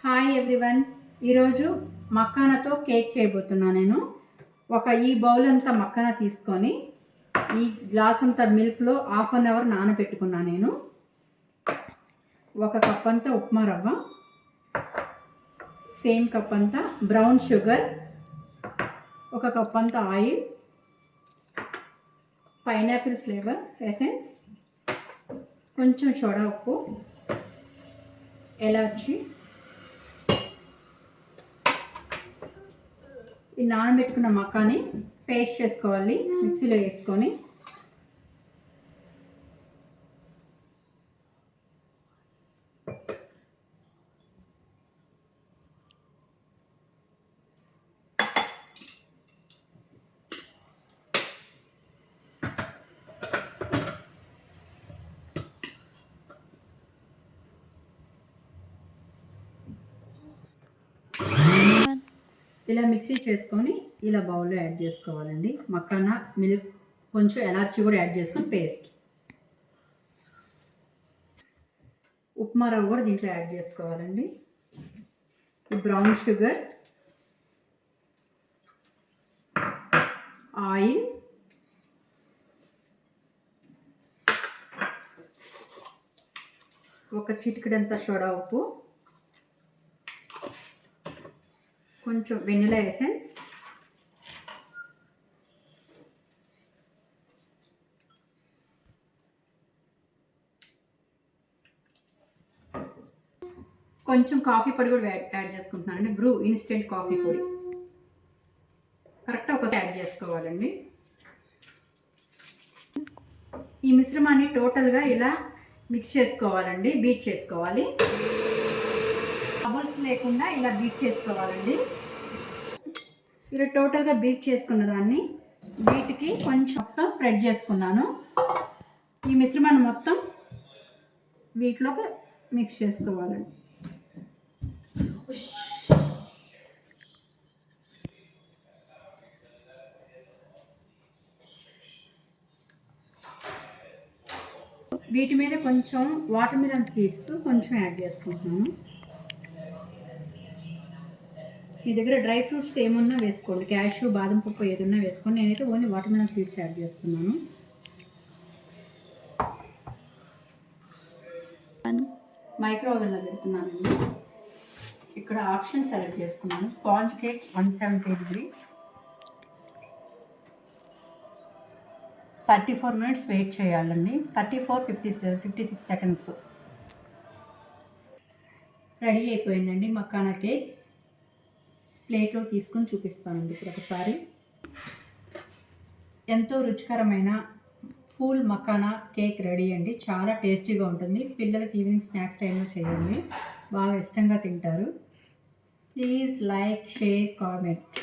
Hi everyone. ఈరోజు మక్కానాతో cake చేయబోతున్నాను. నేను ఈ బౌల్ అంతా మక్కానా తీసుకొని ఈ గ్లాస్ అంతా మిల్క్లో హాఫ్ అన్ అవర్ నానబెట్టుకున్నాను. నేను 1 కప్ అంతా ఉప్మా రవ్వ, సేమ్ కప్ అంతా బ్రౌన్ షుగర్, 1 కప్ అంతా ఆయిల్, పైనాపిల్ ఫ్లేవర్ ఎసెన్స్, కొంచెం సోడా ఉప్పు, ఎలాచి, ఈ నానబెట్టుకున్న మక్కాని పేస్ట్ చేసుకోవాలి. మిక్సీలో వేసుకొని ఇలా మిక్సీ చేసుకొని ఇలా బౌల్లో యాడ్ చేసుకోవాలండి. మక్కానా, మిల్క్, కొంచెం ఎలాచి కూడా యాడ్ చేసుకొని పేస్ట్. ఉప్మా రవ్వ కూడా దీంట్లో యాడ్ చేసుకోవాలండి. బ్రౌన్ షుగర్, ఆయిల్, ఒక చిటికెడంత సోడా ఉప్పు, కొంచెం వెనిలా ఎసెన్స్, కొంచెం కాఫీ పొడి కూడా యాడ్ చేసుకుంటున్నానండి. బ్రూ ఇన్స్టెంట్ కాఫీ పొడి కరెక్ట్గా ఒకసారి యాడ్ చేసుకోవాలండి. ఈ మిశ్రమాన్ని టోటల్గా ఇలా మిక్స్ చేసుకోవాలండి, బీట్ చేసుకోవాలి. బబుల్స్ లేకుండా ఇలా బీట్ చేసుకోవాలండి. ఇలా టోటల్గా బీట్ చేసుకున్న దాన్ని బీట్కి కొంచెం మొత్తం స్ప్రెడ్ చేసుకున్నాను. ఈ మిశ్రమాన్ని మొత్తం వీటిలోకి మిక్స్ చేసుకోవాలండి. వీటి మీద కొంచెం వాటర్ మిలన్ సీడ్స్ కొంచెం యాడ్ చేసుకుంటున్నాను. మీ దగ్గర డ్రై ఫ్రూట్స్ ఏమన్నా వేసుకోండి, క్యాష్యూ, బాదం పప్పు ఏదన్నా వేసుకోండి. నేనైతే only watermelon seeds add చేస్తున్నాను. మైక్రో ఓవెన్లో పెడుతున్నానండి. ఇక్కడ ఆప్షన్ సెలెక్ట్ చేసుకున్నాను. Sponge cake 170 degrees, 34 minutes wait చేయాలండి. 56 seconds. రెడీ అయిపోయిందండి మక్కానా కేక్. ప్లేట్లో తీసుకొని చూపిస్తానండి ఇప్పుడు ఒకసారి. ఎంతో రుచికరమైన ఫూల్ మక్కానా కేక్ రెడీ అండి. చాలా టేస్టీగా ఉంటుంది. పిల్లలకి ఈవినింగ్ స్నాక్స్ టైంలో చేయండి, బాగా ఇష్టంగా తింటారు. Please like, share, comment.